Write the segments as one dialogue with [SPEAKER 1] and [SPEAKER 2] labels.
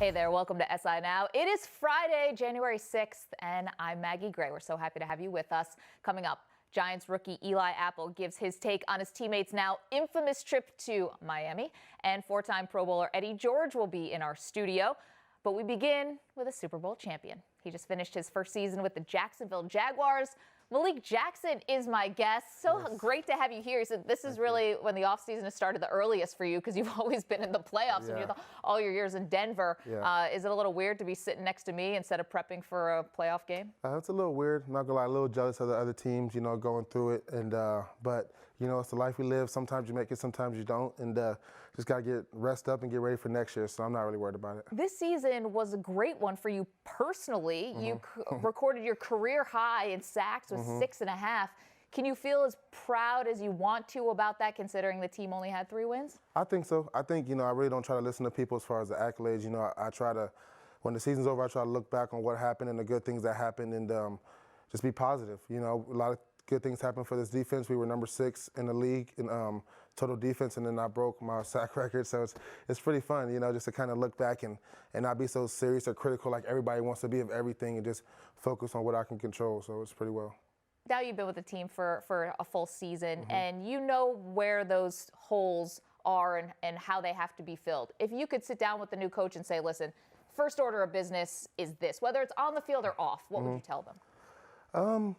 [SPEAKER 1] Hey there, welcome to SI Now. It is Friday, January 6th, and I'm Maggie Gray. We're so happy to have you with us. Coming up, Giants rookie Eli Apple gives his take on his teammates' now infamous trip to Miami, and four-time Pro Bowler Eddie George will be in our studio. But we begin with a Super Bowl champion. He just finished his first season with the Jacksonville Jaguars. Malik Jackson is my guest. So yes. Great to have you here. He said this is really when the offseason has started the earliest for you because you've always been in the playoffs and all your years in Denver. Yeah. Is it a little weird to be sitting next to me instead of prepping for a playoff game?
[SPEAKER 2] It's a little weird. I'm not gonna lie, a little jealous of the other teams, going through it. And but it's the life we live. Sometimes you make it, sometimes you don't. And just gotta get rest up and get ready for next year. So I'm not really worried about it.
[SPEAKER 1] This season was a great one for you personally. Mm-hmm. You recorded your career high in sacks with 6.5. Can you feel as proud as you want to about that, considering the team only had 3 wins?
[SPEAKER 2] I think so. I think, I really don't try to listen to people as far as the accolades. I try to, when the season's over, I try to look back on what happened and the good things that happened and just be positive. A lot of good things happened for this defense. We were number 6 in the league in total defense, and then I broke my sack record. So it's pretty fun, just to kind of look back and not be so serious or critical like everybody wants to be of everything and just focus on what I can control. So it's pretty well.
[SPEAKER 1] Now you've been with the team for a full season, and you know where those holes are and how they have to be filled. If you could sit down with the new coach and say, listen, first order of business is this, whether it's on the field or off, what would you tell them?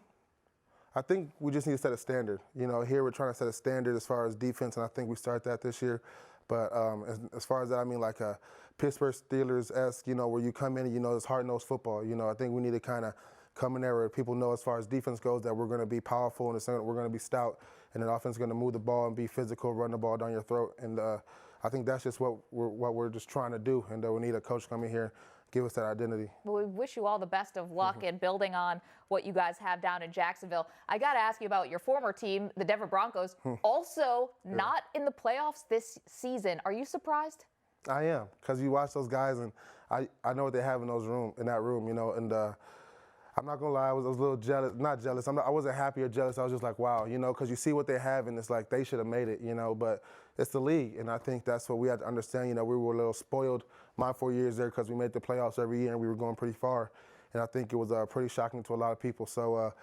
[SPEAKER 2] I think we just need to set a standard. Here we're trying to set a standard as far as defense, and I think we start that this year. But as far as that, I mean like a Pittsburgh Steelers-esque, where you come in and it's hard-nosed football. I think we need to kind of come in there where people know as far as defense goes that we're going to be powerful and we're going to be stout, and the offense is going to move the ball and be physical, run the ball down your throat. And I think that's just what we're just trying to do, and we need a coach come in here, give us that identity.
[SPEAKER 1] Well, we wish you all the best of luck in building on what you guys have down in Jacksonville. I got to ask you about your former team, the Denver Broncos, also not in the playoffs this season. Are you surprised?
[SPEAKER 2] I am, because you watch those guys, and I know what they have in that room, and I'm not gonna lie, I was a little jealous. Not jealous. I wasn't happy or jealous. I was just like, wow, because you see what they have, and it's like they should have made it, But it's the league, and I think that's what we had to understand. We were a little spoiled my 4 years there because we made the playoffs every year, and we were going pretty far. And I think it was pretty shocking to a lot of people. So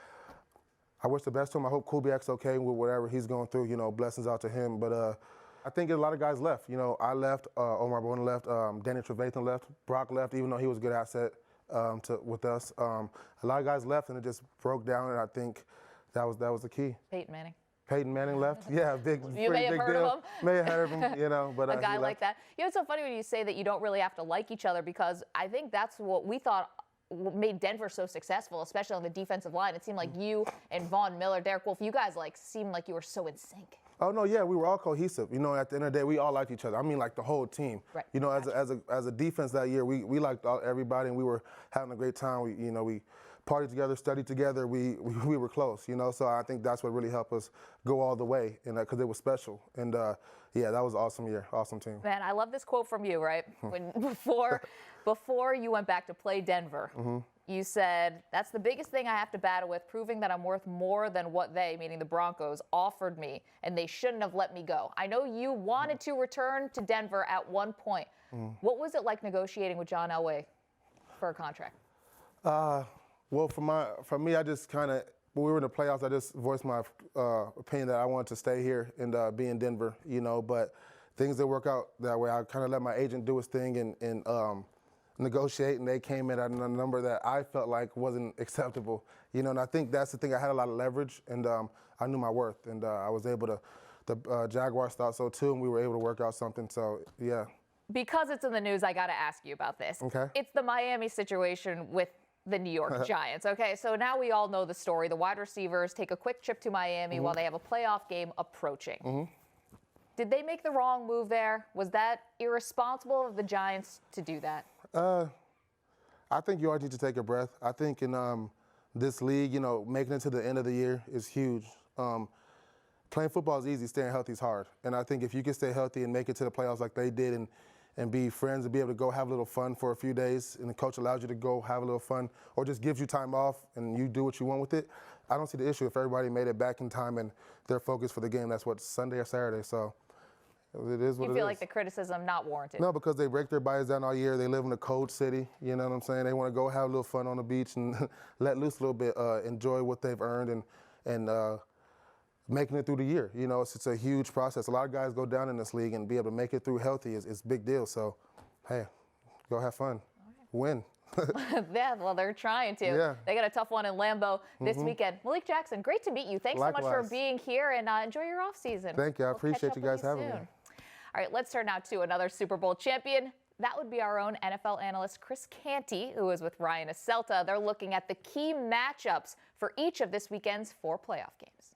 [SPEAKER 2] I wish the best to him. I hope Kubiak's okay with whatever he's going through. Blessings out to him. But I think a lot of guys left. I left. Omar Bourne left. Danny Trevathan left. Brock left, even though he was a good asset. With us. A lot of guys left, and it just broke down, and I think that was the key. Peyton Manning left. Yeah, big
[SPEAKER 1] You may have
[SPEAKER 2] big
[SPEAKER 1] heard
[SPEAKER 2] deal.
[SPEAKER 1] of him.
[SPEAKER 2] May have heard of him, but
[SPEAKER 1] a guy like that. It's so funny when you say that you don't really have to like each other, because I think that's what we thought made Denver so successful, especially on the defensive line. It seemed like you and Von Miller, Derek Wolfe, you guys seemed like you were so in sync.
[SPEAKER 2] Oh no, yeah, we were all cohesive. At the end of the day, we all liked each other. I mean, like the whole team.
[SPEAKER 1] Right.
[SPEAKER 2] As a defense that year, we liked everybody, and we were having a great time. We partied together, studied together. We were close. So I think that's what really helped us go all the way, and because it was special. And yeah, that was an awesome year, awesome team.
[SPEAKER 1] Man, I love this quote from you. Right before you went back to play Denver. You said, that's the biggest thing I have to battle with, proving that I'm worth more than what they, meaning the Broncos, offered me, and they shouldn't have let me go. I know you wanted to return to Denver at one point. What was it like negotiating with John Elway for a contract?
[SPEAKER 2] Well, for me, I just kind of, when we were in the playoffs, I just voiced my opinion that I wanted to stay here and be in Denver, but things didn't work out that way. I kind of let my agent do his thing and negotiate, and they came in at a number that I felt like wasn't acceptable, and I think that's the thing. I had a lot of leverage, and I knew my worth, and I was able to. The Jaguars thought so too, and we were able to work out something. So yeah.
[SPEAKER 1] Because it's in the news, I got to ask you about this.
[SPEAKER 2] Okay.
[SPEAKER 1] It's the Miami situation with the New York Giants. Okay, so now we all know the story. The wide receivers take a quick trip to Miami while they have a playoff game approaching. Did they make the wrong move there? Was that irresponsible of the Giants to do that?
[SPEAKER 2] I think you always need to take a breath. I think in this league, making it to the end of the year is huge. Playing football is easy, staying healthy is hard. And I think if you can stay healthy and make it to the playoffs like they did and be friends and be able to go have a little fun for a few days, and the coach allows you to go have a little fun or just gives you time off and you do what you want with it, I don't see the issue if everybody made it back in time and they're focused for the game. That's what, Sunday or Saturday. So It is what it is.
[SPEAKER 1] You feel like the criticism not warranted?
[SPEAKER 2] No, because they break their bodies down all year. They live in a cold city. You know what I'm saying? They want to go have a little fun on the beach and let loose a little bit, enjoy what they've earned and making it through the year. You know, it's a huge process. A lot of guys go down in this league and be able to make it through healthy is a big deal. So, hey, go have fun. Win.
[SPEAKER 1] Yeah, well, they're trying to.
[SPEAKER 2] Yeah.
[SPEAKER 1] They got a tough one in Lambeau this weekend. Malik Jackson, great to meet you. Thanks so much for being here, and enjoy your off season.
[SPEAKER 2] Thank you. I appreciate you guys having me.
[SPEAKER 1] All right, let's turn now to another Super Bowl champion. That would be our own NFL analyst, Chris Canty, who is with Ryan Aselta. They're looking at the key matchups for each of this weekend's 4 playoff games.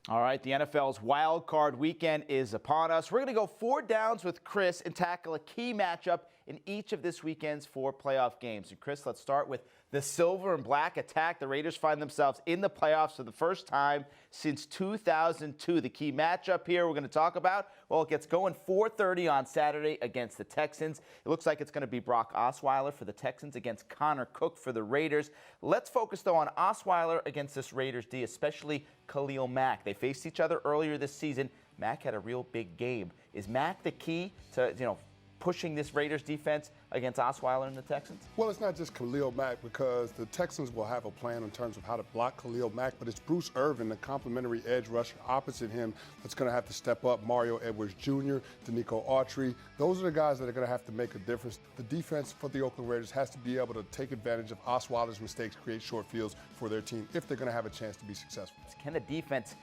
[SPEAKER 3] All right, the NFL's wild card weekend is upon us. We're going to go 4 downs with Chris and tackle a key matchup in each of this weekend's 4 playoff games. And Chris, let's start with the silver and black attack. The Raiders find themselves in the playoffs for the first time since 2002. The key matchup here we're going to talk about, well, it gets going 4:30 on Saturday against the Texans. It looks like it's going to be Brock Osweiler for the Texans against Connor Cook for the Raiders. Let's focus, though, on Osweiler against this Raiders D, especially Khalil Mack. They faced each other earlier this season. Mack had a real big game. Is Mack the key to, pushing this Raiders defense against Osweiler and the Texans?
[SPEAKER 4] Well, it's not just Khalil Mack, because the Texans will have a plan in terms of how to block Khalil Mack, but it's Bruce Irvin, the complimentary edge rusher opposite him, that's going to have to step up. Mario Edwards Jr., Danico Autry, those are the guys that are going to have to make a difference. The defense for the Oakland Raiders has to be able to take advantage of Osweiler's mistakes, create short fields for their team if they're going to have a chance to be successful.
[SPEAKER 3] Can the defense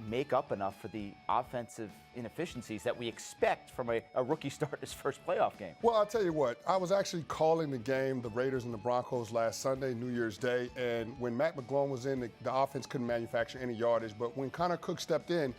[SPEAKER 3] make up enough for the offensive inefficiencies that we expect from a rookie start his first playoff game?
[SPEAKER 4] Well, I'll tell you what, I was actually calling the game, the Raiders and the Broncos, last Sunday, New Year's Day, and when Matt McGlone was in, the offense couldn't manufacture any yardage, but when Connor Cook stepped in,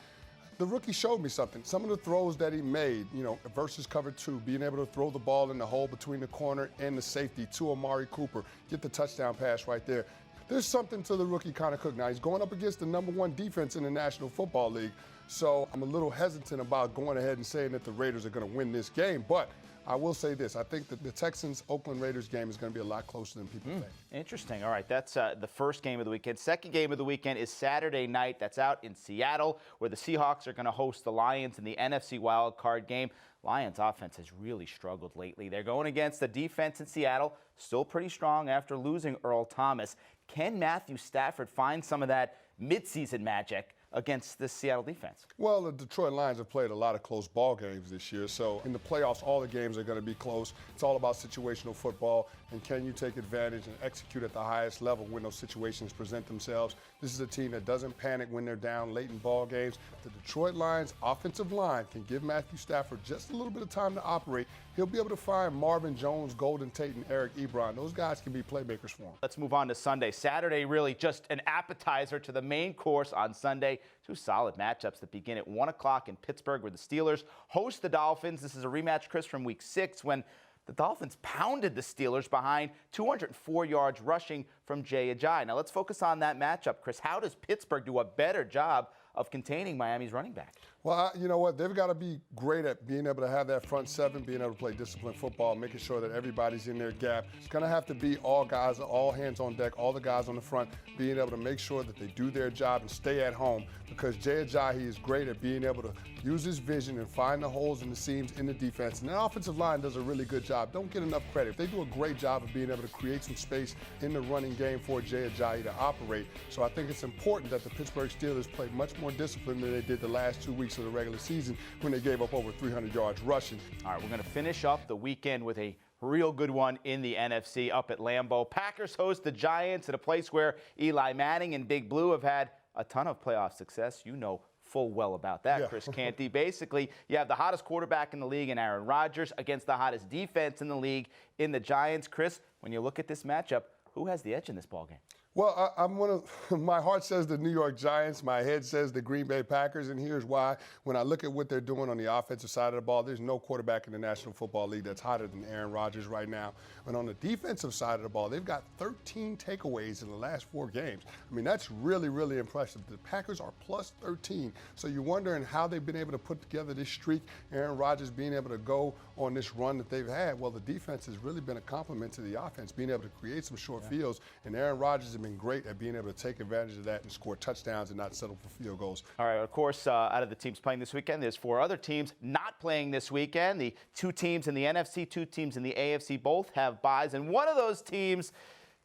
[SPEAKER 4] the rookie showed me something. Some of the throws that he made, versus cover 2, being able to throw the ball in the hole between the corner and the safety to Amari Cooper, get the touchdown pass right there. There's something to the rookie Connor Cook. Now, he's going up against the #1 defense in the National Football League, so I'm a little hesitant about going ahead and saying that the Raiders are going to win this game. But I will say this. I think that the Texans-Oakland Raiders game is going to be a lot closer than people think.
[SPEAKER 3] Interesting. All right, that's the first game of the weekend. Second game of the weekend is Saturday night. That's out in Seattle, where the Seahawks are going to host the Lions in the NFC wild card game. Lions offense has really struggled lately. They're going against the defense in Seattle, still pretty strong after losing Earl Thomas. Can Matthew Stafford find some of that midseason magic against this Seattle defense?
[SPEAKER 4] Well, the Detroit Lions have played a lot of close ball games this year, so in the playoffs, all the games are going to be close. It's all about situational football, and can you take advantage and execute at the highest level when those situations present themselves? This is a team that doesn't panic when they're down late in ball games. The Detroit Lions offensive line can give Matthew Stafford just a little bit of time to operate. He'll be able to find Marvin Jones, Golden Tate, and Eric Ebron. Those guys can be playmakers for him.
[SPEAKER 3] Let's move on to Sunday. Saturday, really just an appetizer to the main course on Sunday. 2 solid matchups that begin at 1 o'clock in Pittsburgh, where the Steelers host the Dolphins. This is a rematch, Chris, from Week 6 when the Dolphins pounded the Steelers behind 204 yards rushing from Jay Ajayi. Now let's focus on that matchup, Chris. How does Pittsburgh do a better job of containing Miami's running back?
[SPEAKER 4] Well, you know what? They've got to be great at being able to have that front 7, being able to play disciplined football, making sure that everybody's in their gap. It's going to have to be all guys, all hands on deck, all the guys on the front, being able to make sure that they do their job and stay at home, because Jay Ajayi is great at being able to use his vision and find the holes and the seams in the defense. And that offensive line does a really good job. Don't get enough credit. They do a great job of being able to create some space in the running game for Jay Ajayi to operate. So I think it's important that the Pittsburgh Steelers play much more disciplined than they did the last 2 weeks of the regular season when they gave up over 300 yards rushing.
[SPEAKER 3] All right, we're going to finish up the weekend with a real good one in the NFC up at Lambeau. Packers host the Giants at a place where Eli Manning and Big Blue have had a ton of playoff success. You know full well about that, Chris Canty. Basically, you have the hottest quarterback in the league in Aaron Rodgers against the hottest defense in the league in the Giants. Chris, when you look at this matchup, who has the edge in this ballgame?
[SPEAKER 4] Well, my heart says the New York Giants, my head says the Green Bay Packers, and here's why. When I look at what they're doing on the offensive side of the ball, there's no quarterback in the National Football League that's hotter than Aaron Rodgers right now. And on the defensive side of the ball, they've got 13 takeaways in the last 4 games. I mean, that's really, really impressive. The Packers are plus 13. So you're wondering how they've been able to put together this streak, Aaron Rodgers being able to go on this run that they've had. Well, the defense has really been a compliment to the offense, being able to create some short fields, and Aaron Rodgers have been great at being able to take advantage of that and score touchdowns and not settle for field goals.
[SPEAKER 3] All right, of course, out of the teams playing this weekend, there's 4 other teams not playing this weekend. The 2 teams in the NFC, 2 teams in the AFC both have byes. And one of those teams,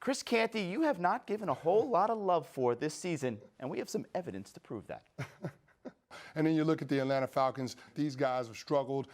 [SPEAKER 3] Chris Canty, you have not given a whole lot of love for this season, and we have some evidence to prove that.
[SPEAKER 4] And then you look at the Atlanta Falcons. These guys have struggled.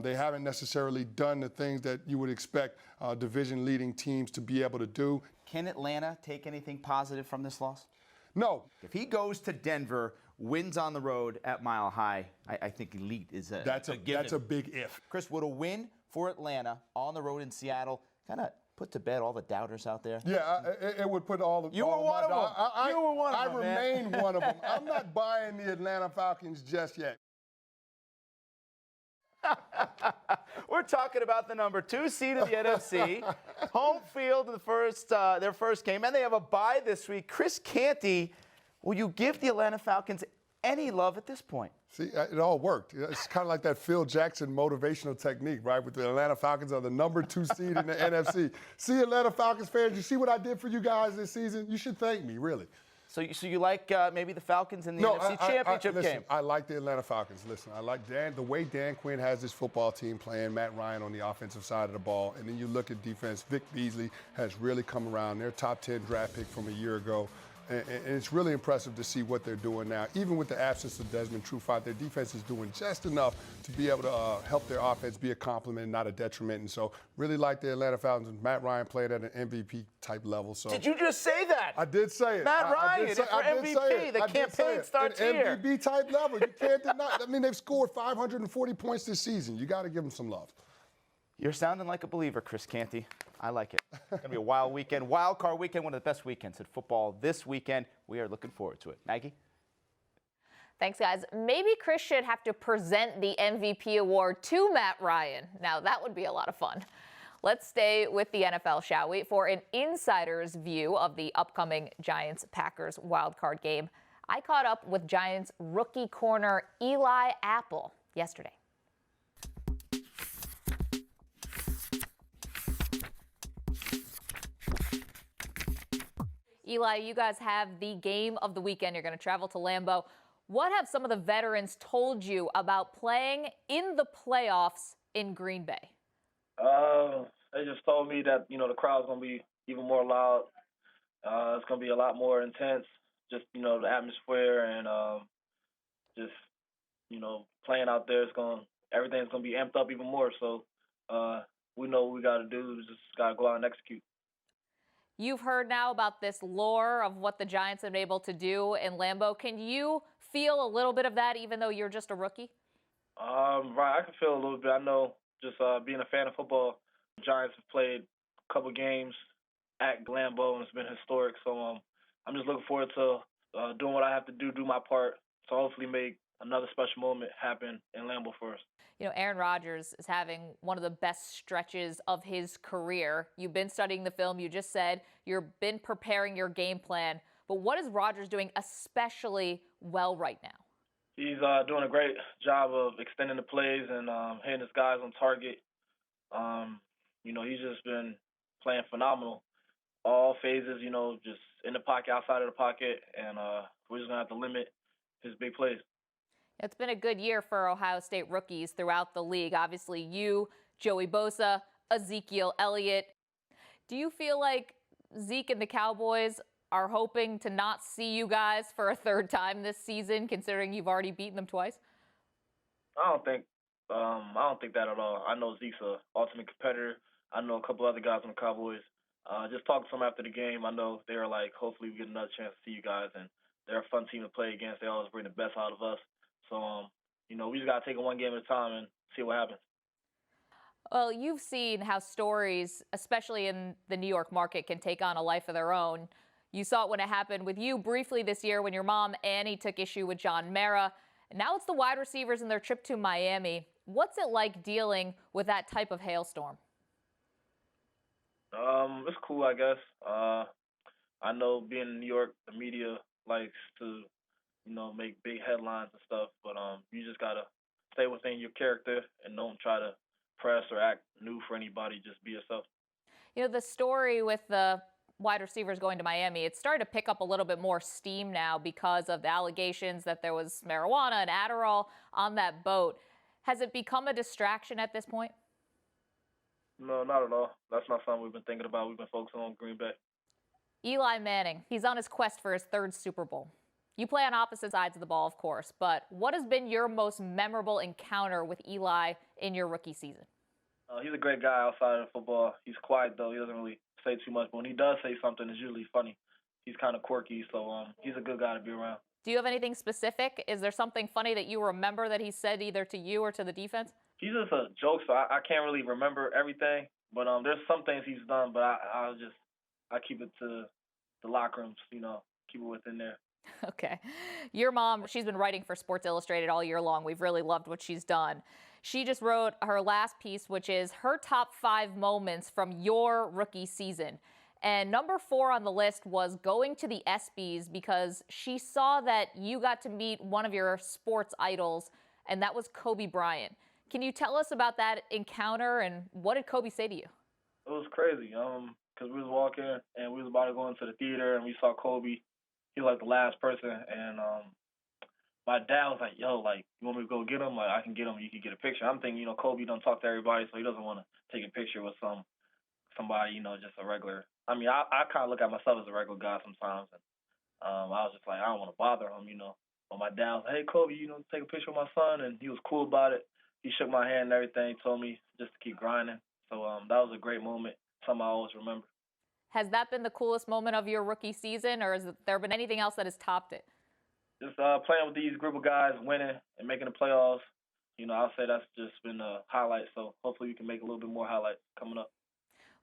[SPEAKER 4] They haven't necessarily done the things that you would expect division-leading teams to be able to do.
[SPEAKER 3] Can Atlanta take anything positive from this loss?
[SPEAKER 4] No.
[SPEAKER 3] If he goes to Denver, wins on the road at Mile High, I think elite is a
[SPEAKER 4] That's
[SPEAKER 3] given.
[SPEAKER 4] a big if.
[SPEAKER 3] Chris, would a win for Atlanta on the road in Seattle kind of put to bed all the doubters out there?
[SPEAKER 4] Yeah, it would put all the.
[SPEAKER 3] You were one of them. You were one of them, man.
[SPEAKER 4] I remain one of them. I'm not buying the Atlanta Falcons just yet.
[SPEAKER 3] We're talking about the number 2 seed of the NFC, home field of their first game, and they have a bye this week. Chris Canty, will you give the Atlanta Falcons any love at this point?
[SPEAKER 4] See, it all worked. It's kind of like that Phil Jackson motivational technique, right? With the Atlanta Falcons are the number 2 seed in the NFC. See, Atlanta Falcons fans, you see what I did for you guys this season? You should thank me, really.
[SPEAKER 3] So you like maybe the Falcons in the NFC Championship
[SPEAKER 4] listen,
[SPEAKER 3] game?
[SPEAKER 4] I like the Atlanta Falcons. Listen, I like the way Dan Quinn has this football team playing, Matt Ryan on the offensive side of the ball. And then you look at defense, Vic Beasley has really come around. Their top 10 draft pick from a year ago. And it's really impressive to see what they're doing now. Even with the absence of Desmond Trufant, their defense is doing just enough to be able to help their offense be a complement, not a detriment. And so really like the Atlanta Falcons. Matt Ryan played at an MVP-type level. So
[SPEAKER 3] Did you just say that?
[SPEAKER 4] I did say it.
[SPEAKER 3] Matt Ryan for MVP. The campaign starts here.
[SPEAKER 4] An MVP-type level. You can't deny. I mean, they've scored 540 points this season. You got to give them some love.
[SPEAKER 3] You're sounding like a believer, Chris Canty. I like it. It's going to be a wild weekend. Wild card weekend, one of the best weekends in football this weekend. We are looking forward to it. Maggie?
[SPEAKER 1] Thanks, guys. Maybe Chris should have to present the MVP award to Matt Ryan. Now, that would be a lot of fun. Let's stay with the NFL, shall we? For an insider's view of the upcoming Giants-Packers wildcard game, I caught up with Giants rookie corner Eli Apple yesterday. Eli, you guys have the game of the weekend. You're going to travel to Lambeau. What have some of the veterans told you about playing in the playoffs in Green Bay?
[SPEAKER 5] They just told me that, the crowd's going to be even more loud. It's going to be a lot more intense. Just, the atmosphere and just, playing out there, everything's going to be amped up even more. So we know what we got to do. We just got to go out and execute.
[SPEAKER 1] You've heard now about this lore of what the Giants have been able to do in Lambeau. Can you feel a little bit of that even though you're just a rookie?
[SPEAKER 5] Right, I can feel a little bit. I know just being a fan of football, the Giants have played a couple games at Lambeau, and it's been historic. So I'm just looking forward to doing what I have to do my part to hopefully make another special moment happen in Lambeau for us.
[SPEAKER 1] Aaron Rodgers is having one of the best stretches of his career. You've been studying the film. You just said you've been preparing your game plan. But what is Rodgers doing especially well right now?
[SPEAKER 5] He's doing a great job of extending the plays and hitting his guys on target. He's just been playing phenomenal. All phases, just in the pocket, outside of the pocket, and we're just going to have to limit his big plays.
[SPEAKER 1] It's been a good year for Ohio State rookies throughout the league. Obviously, you, Joey Bosa, Ezekiel Elliott. Do you feel like Zeke and the Cowboys are hoping to not see you guys for a third time this season, considering you've already beaten them twice?
[SPEAKER 5] I don't think that at all. I know Zeke's an ultimate competitor. I know a couple other guys on the Cowboys. Just talking to them after the game, I know they were like, hopefully we get another chance to see you guys, and they're a fun team to play against. They always bring the best out of us. So, we just got to take it one game at a time and see what happens.
[SPEAKER 1] Well, you've seen how stories, especially in the New York market, can take on a life of their own. You saw it when it happened with you briefly this year when your mom, Annie, took issue with John Mara. Now it's the wide receivers in their trip to Miami. What's it like dealing with that type of hailstorm?
[SPEAKER 5] It's cool, I guess. I know being in New York, the media likes to make big headlines and stuff, but you just gotta stay within your character and don't try to press or act new for anybody. Just be yourself.
[SPEAKER 1] The story with the wide receivers going to Miami, it's starting to pick up a little bit more steam now because of the allegations that there was marijuana and Adderall on that boat. Has it become a distraction at this point?
[SPEAKER 5] No, not at all. That's not something we've been thinking about. We've been focusing on Green Bay.
[SPEAKER 1] Eli Manning, he's on his quest for his third Super Bowl. You play on opposite sides of the ball, of course, but what has been your most memorable encounter with Eli in your rookie season?
[SPEAKER 5] He's a great guy outside of football. He's quiet, though. He doesn't really say too much, but when he does say something, it's usually funny. He's kind of quirky, so he's a good guy to be around.
[SPEAKER 1] Do you have anything specific? Is there something funny that you remember that he said either to you or to the defense?
[SPEAKER 5] He's just a joke, so I can't really remember everything, but there's some things he's done, but I keep it to the locker rooms, keep it within there.
[SPEAKER 1] Okay. Your mom, she's been writing for Sports Illustrated all year long. We've really loved what she's done. She just wrote her last piece, which is her top 5 moments from your rookie season. And number 4 on the list was going to the ESPYs because she saw that you got to meet one of your sports idols, and that was Kobe Bryant. Can you tell us about that encounter and what did Kobe say to you?
[SPEAKER 5] It was crazy, because we was walking and we was about to go into the theater and we saw Kobe. He was like the last person, and my dad was like, "Yo, like, you want me to go get him? Like, I can get him. You can get a picture." I'm thinking, Kobe don't talk to everybody, so he doesn't want to take a picture with somebody, just a regular. I mean, I kind of look at myself as a regular guy sometimes, and I was just like, I don't want to bother him, But my dad was like, "Hey, Kobe, take a picture with my son," and he was cool about it. He shook my hand and everything, told me just to keep grinding. So that was a great moment, something I always remember.
[SPEAKER 1] Has that been the coolest moment of your rookie season, or has there been anything else that has topped it?
[SPEAKER 5] Just playing with these group of guys, winning and making the playoffs. I'll say that's just been a highlight. So hopefully we can make a little bit more highlights coming up.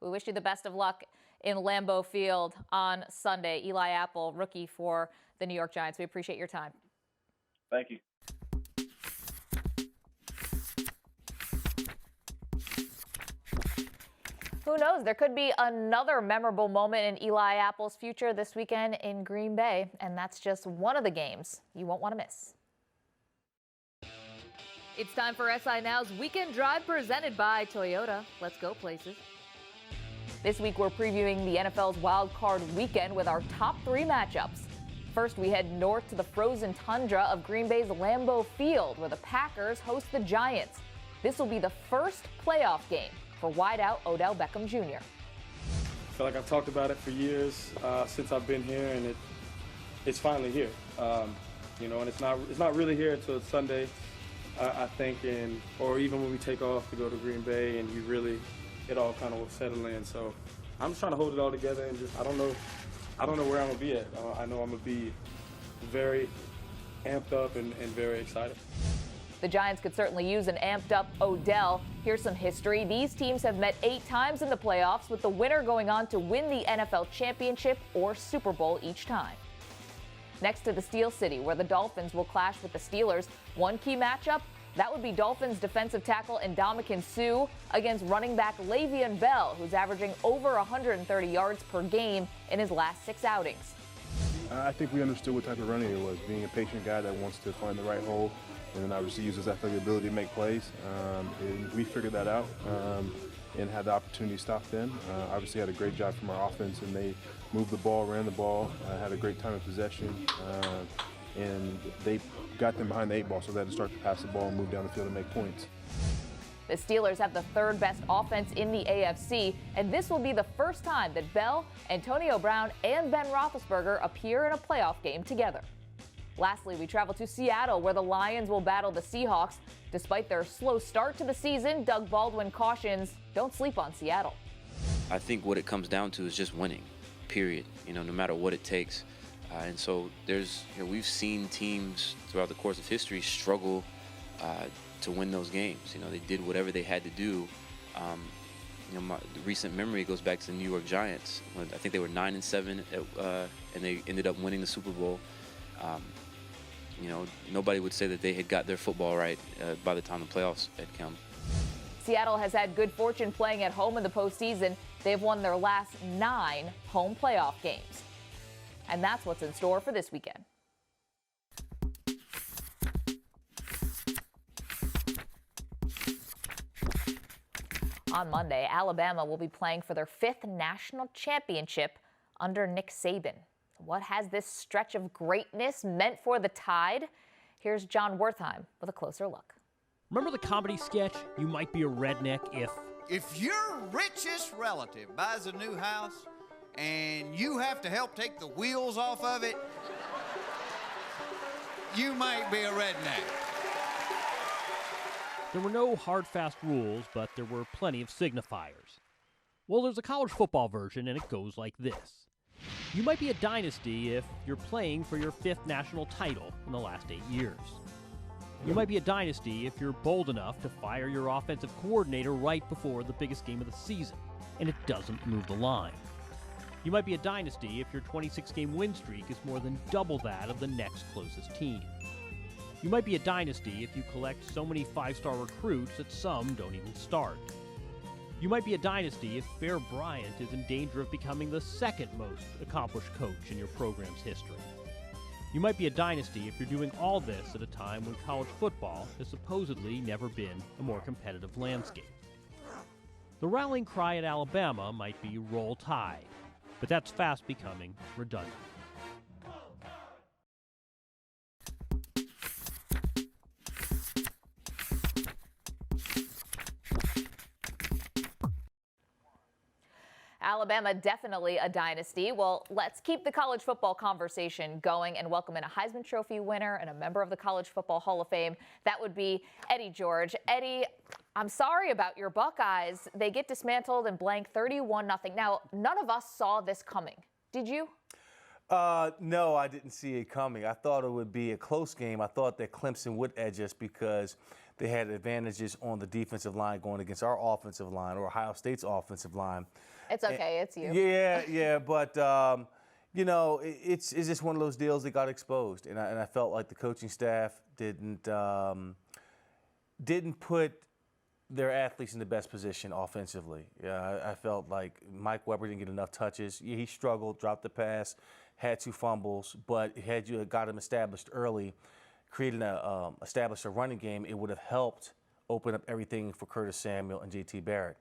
[SPEAKER 1] We wish you the best of luck in Lambeau Field on Sunday. Eli Apple, rookie for the New York Giants. We appreciate your time.
[SPEAKER 5] Thank you.
[SPEAKER 1] Who knows? There could be another memorable moment in Eli Apple's future this weekend in Green Bay, and that's just one of the games you won't want to miss. It's time for SI Now's Weekend Drive presented by Toyota. Let's go places. This week we're previewing the NFL's Wild Card Weekend with our top 3 matchups. First, we head north to the frozen tundra of Green Bay's Lambeau Field, where the Packers host the Giants. This will be the first playoff game for wideout Odell Beckham Jr.
[SPEAKER 6] I feel like I've talked about it for years since I've been here, and it's finally here. And it's not really here until Sunday, I think, or even when we take off to go to Green Bay, and it all kind of will settle in. So I'm just trying to hold it all together, and I don't know where I'm gonna be at. I know I'm gonna be very amped up and very excited.
[SPEAKER 1] The Giants could certainly use an amped-up Odell. Here's some history. These teams have met 8 times in the playoffs, with the winner going on to win the NFL championship or Super Bowl each time. Next to the Steel City, where the Dolphins will clash with the Steelers. One key matchup, that would be Dolphins defensive tackle Ndamukong Suh against running back Le'Veon Bell, who's averaging over 130 yards per game in his last 6 outings.
[SPEAKER 7] I think we understood what type of runner he was, being a patient guy that wants to find the right hole and then obviously use his athletic ability to make plays. And we figured that out and had the opportunity to stop them. Obviously had a great job from our offense, and they moved the ball, ran the ball, had a great time of possession, and they got them behind the 8 ball, so they had to start to pass the ball and move down the field and make points.
[SPEAKER 1] The Steelers have the 3rd best offense in the AFC, and this will be the first time that Bell, Antonio Brown, and Ben Roethlisberger appear in a playoff game together. Lastly, we travel to Seattle, where the Lions will battle the Seahawks. Despite their slow start to the season, Doug Baldwin cautions, don't sleep on Seattle.
[SPEAKER 8] I think what it comes down to is just winning, period, no matter what it takes. And so we've seen teams throughout the course of history struggle to win those games. They did whatever they had to do. The recent memory goes back to the New York Giants. When I think they were 9-7, and they ended up winning the Super Bowl. Nobody would say that they had got their football right by the time the playoffs had come.
[SPEAKER 1] Seattle has had good fortune playing at home in the postseason. They've won their last 9 home playoff games. And that's what's in store for this weekend. On Monday, Alabama will be playing for their 5th national championship under Nick Saban. What has this stretch of greatness meant for the Tide? Here's John Wertheim with a closer look.
[SPEAKER 9] Remember the comedy sketch, You Might Be a Redneck If?
[SPEAKER 10] If your richest relative buys a new house and you have to help take the wheels off of it, you might be a redneck.
[SPEAKER 9] There were no hard, fast rules, but there were plenty of signifiers. Well, there's a college football version, and it goes like this. You might be a dynasty if you're playing for your 5th national title in the last 8 years. You might be a dynasty if you're bold enough to fire your offensive coordinator right before the biggest game of the season, and it doesn't move the line. You might be a dynasty if your 26-game win streak is more than double that of the next closest team. You might be a dynasty if you collect so many 5-star recruits that some don't even start. You might be a dynasty if Bear Bryant is in danger of becoming the 2nd most accomplished coach in your program's history. You might be a dynasty if you're doing all this at a time when college football has supposedly never been a more competitive landscape. The rallying cry at Alabama might be Roll Tide, but that's fast becoming redundant.
[SPEAKER 1] Alabama definitely a dynasty. Well, let's keep the college football conversation going and welcome in a Heisman Trophy winner and a member of the College Football Hall of Fame. That would be Eddie George. Eddie, I'm sorry about your Buckeyes. They get dismantled and blank 31-0. Now, none of us saw this coming. Did you?
[SPEAKER 11] No, I didn't see it coming. I thought it would be a close game. I thought that Clemson would edge us because they had advantages on the defensive line going against our offensive line or Ohio State's offensive line.
[SPEAKER 1] It's okay, it's you.
[SPEAKER 11] Yeah, but you know, it's just one of those deals that got exposed, and I felt like the coaching staff didn't put their athletes in the best position offensively. Yeah, I felt like Mike Weber didn't get enough touches. He struggled, dropped the pass, had 2 fumbles, but had you got him established early, established a running game, it would have helped open up everything for Curtis Samuel and J.T. Barrett.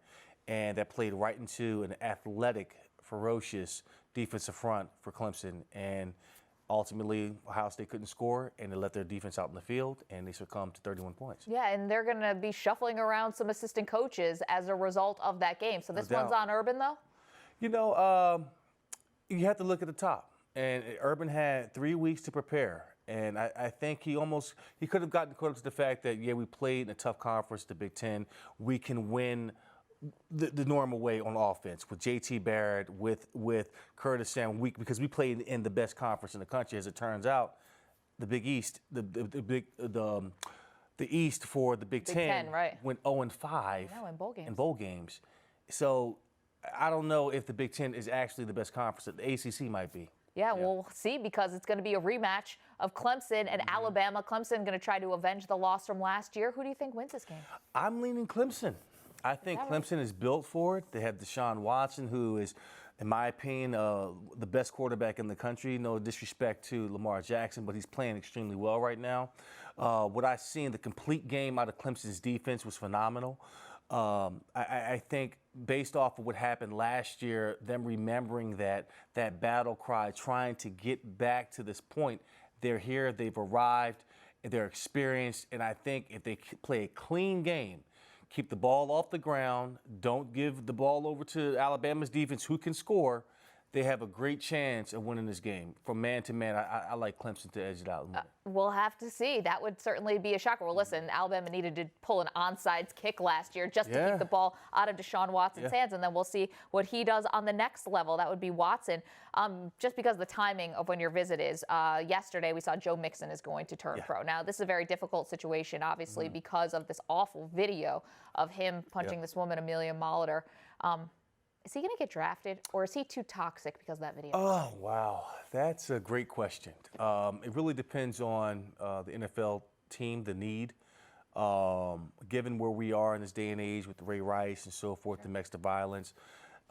[SPEAKER 11] And that played right into an athletic, ferocious defensive front for Clemson. And ultimately, Ohio State couldn't score, and they let their defense out in the field, and they succumbed to 31 points.
[SPEAKER 1] Yeah, and they're going to be shuffling around some assistant coaches as a result of that game. So this one's on Urban, though?
[SPEAKER 11] You know, you have to look at the top. And Urban had 3 weeks to prepare. And I think he could have gotten caught up to the fact that, yeah, we played in a tough conference, the Big Ten. We can win the normal way on offense with J.T. Barrett, with Curtis Samuel, because we played in the best conference in the country. As it turns out, the Big East, the East for the Big Ten
[SPEAKER 1] right,
[SPEAKER 11] went 0-5
[SPEAKER 1] in bowl games.
[SPEAKER 11] So I don't know if the Big Ten is actually the best conference. The ACC might be.
[SPEAKER 1] Yeah, we'll see, because it's going to be a rematch of Clemson and Alabama. Clemson going to try to avenge the loss from last year. Who do you think wins this game?
[SPEAKER 11] I'm leaning Clemson. I think Clemson is built for it. They have Deshaun Watson, who is, in my opinion, the best quarterback in the country. No disrespect to Lamar Jackson, but he's playing extremely well right now. What I see in the complete game out of Clemson's defense was phenomenal. I think based off of what happened last year, them remembering that battle cry, trying to get back to this point, they're here, they've arrived, they're experienced, and I think if they play a clean game, keep the ball off the ground, don't give the ball over to Alabama's defense who can score, they have a great chance of winning this game. From man to man, I like Clemson to edge it out.
[SPEAKER 1] We'll have to see. That would certainly be a shocker. Well, listen, Alabama needed to pull an onside kick last year just to keep the ball out of Deshaun Watson's hands, and then we'll see what he does on the next level. That would be Watson. Just because of the timing of when your visit is, yesterday we saw Joe Mixon is going to turn pro. Now, this is a very difficult situation, obviously, because of this awful video of him punching this woman, Amelia Molitor. Is he going to get drafted, or is he too toxic because of that video?
[SPEAKER 11] Oh, wow. That's a great question. It really depends on the NFL team, the need. Given where we are in this day and age with Ray Rice and so forth, domestic violence,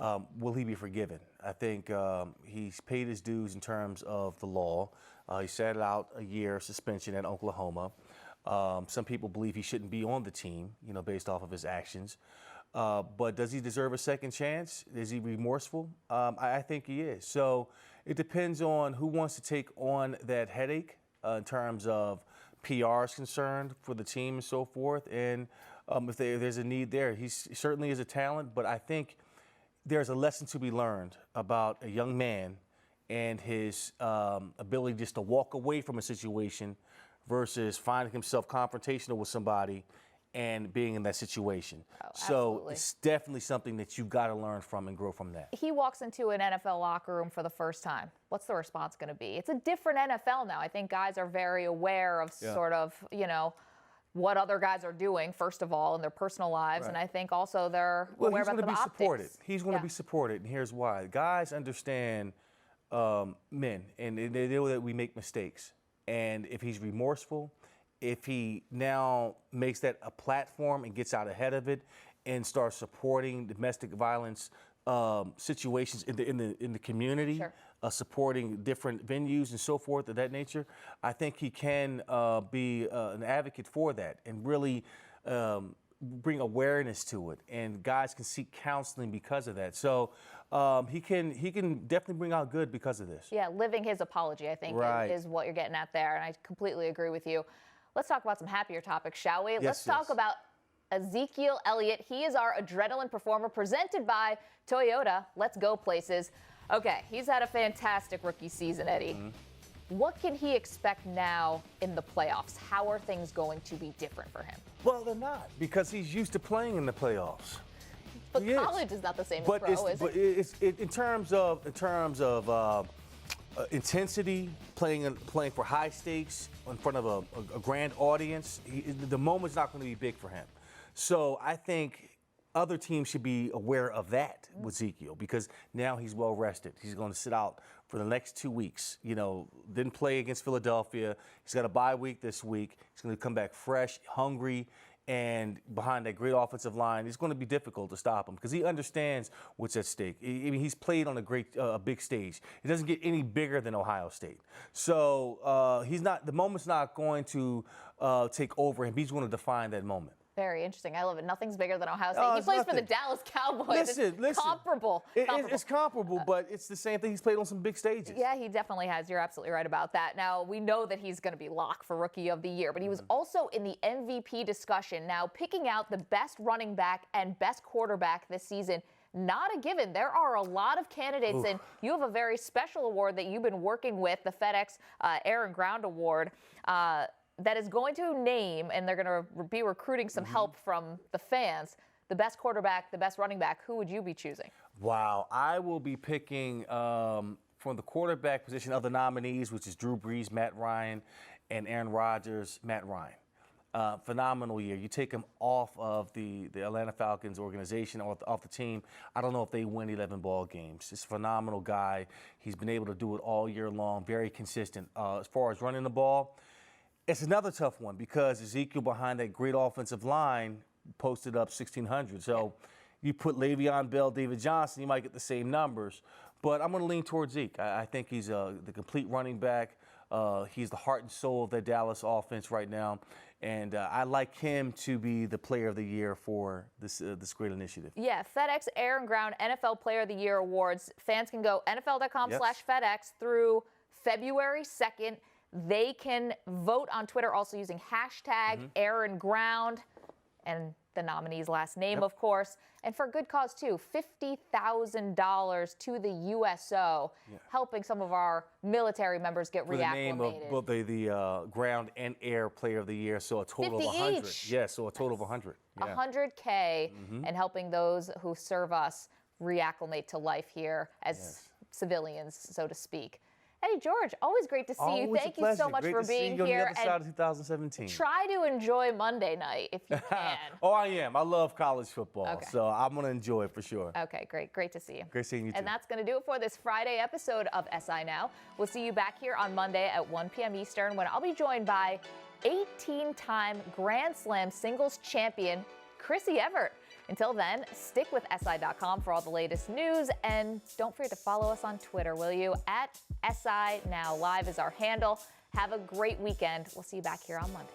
[SPEAKER 11] will he be forgiven? I think he's paid his dues in terms of the law. He sat out a year suspension at Oklahoma. Some people believe he shouldn't be on the team, based off of his actions. But does he deserve a second chance? Is he remorseful? I think he is. So it depends on who wants to take on that headache in terms of PR is concerned for the team and so forth. And if there's a need there, he certainly is a talent. But I think there's a lesson to be learned about a young man and his ability just to walk away from a situation versus finding himself confrontational with somebody and being in that situation. So it's definitely something that you've got to learn from and grow from that.
[SPEAKER 1] He walks into an NFL locker room for the first time. What's the response going to be? It's a different NFL now. I think guys are very aware of sort of, what other guys are doing, first of all, in their personal lives. Right. And I think also they're aware about the optics.
[SPEAKER 11] Supported. He's going to be supported, and here's why. Guys understand men, and they know that we make mistakes. And if he's remorseful, if he now makes that a platform and gets out ahead of it and starts supporting domestic violence situations in the community, supporting different venues and so forth of that nature, I think he can be an advocate for that and really bring awareness to it. And guys can seek counseling because of that. So he can definitely bring out good because of this.
[SPEAKER 1] Yeah, living his apology, I think, is what you're getting at there. And I completely agree with you. Let's talk about some happier topics, shall we? Let's talk about Ezekiel Elliott. He is our adrenaline performer presented by Toyota. Let's go places. Okay, he's had a fantastic rookie season, Eddie. Mm-hmm. What can he expect now in the playoffs? How are things going to be different for him?
[SPEAKER 11] Well, they're not, because he's used to playing in the playoffs.
[SPEAKER 1] But college is not the same as pro, is it?
[SPEAKER 11] But in terms of intensity, playing for high stakes in front of a grand audience, the moment's not going to be big for him. So I think other teams should be aware of that with Ezekiel, because now he's well rested. He's going to sit out for the next 2 weeks. Didn't play against Philadelphia. He's got a bye week this week. He's going to come back fresh, hungry, and behind that great offensive line. It's going to be difficult to stop him because he understands what's at stake. I mean, he's played on a big stage. It doesn't get any bigger than Ohio State. So the moment's not going to take over him. He's going to define that moment.
[SPEAKER 1] Very interesting. I love it. Nothing's bigger than Ohio State. He plays for the Dallas Cowboys.
[SPEAKER 11] Listen.
[SPEAKER 1] Comparable.
[SPEAKER 11] It's comparable, but it's the same thing. He's played on some big stages.
[SPEAKER 1] Yeah, he definitely has. You're absolutely right about that. Now, we know that he's going to be locked for Rookie of the Year, but he was also in the MVP discussion. Now, picking out the best running back and best quarterback this season, not a given. There are a lot of candidates, and you have a very special award that you've been working with, the FedEx Air and Ground Award, that is going to name, and they're going to be recruiting some help from the fans, the best quarterback, the best running back. Who would you be choosing? Wow.
[SPEAKER 11] I will be picking from the quarterback position of the nominees, which is Drew Brees, Matt Ryan, and Aaron Rodgers, Matt Ryan. Phenomenal year. You take him off of the Atlanta Falcons organization, off the team, I don't know if they win 11 ball games. He's a phenomenal guy. He's been able to do it all year long, very consistent. As far as running the ball, it's another tough one because Ezekiel behind that great offensive line posted up 1,600. So you put Le'Veon Bell, David Johnson, you might get the same numbers. But I'm going to lean towards Zeke. I think he's the complete running back. He's the heart and soul of that Dallas offense right now. And I like him to be the player of the year for this great initiative.
[SPEAKER 1] Yeah, FedEx Air and Ground NFL Player of the Year Awards. Fans can go NFL.com/FedEx through February 2nd. They can vote on Twitter also using hashtag Air and Ground and the nominee's last name, of course. And for a good cause, too, $50,000 to the USO, helping some of our military members get reacclimated.
[SPEAKER 11] The name of both the ground and air player of the year, so a total of 100.
[SPEAKER 1] Each.
[SPEAKER 11] Yeah, so a total of 100. Yeah.
[SPEAKER 1] 100K and helping those who serve us reacclimate to life here as civilians, so to speak. Eddie George, always great to see you. Thank you so much for being here.
[SPEAKER 11] On the other side of 2017.
[SPEAKER 1] Try to enjoy Monday night if you can.
[SPEAKER 11] Oh, I am. I love college football, so I'm going to enjoy it for sure.
[SPEAKER 1] Okay, great. Great to see you.
[SPEAKER 11] Great seeing you too.
[SPEAKER 1] And that's going to do it for this Friday episode of SI Now. We'll see you back here on Monday at 1 p.m. Eastern when I'll be joined by 18-time Grand Slam singles champion Chrissy Everett. Until then, stick with SI.com for all the latest news, and don't forget to follow us on Twitter, will you? At SI Now Live is our handle. Have a great weekend. We'll see you back here on Monday.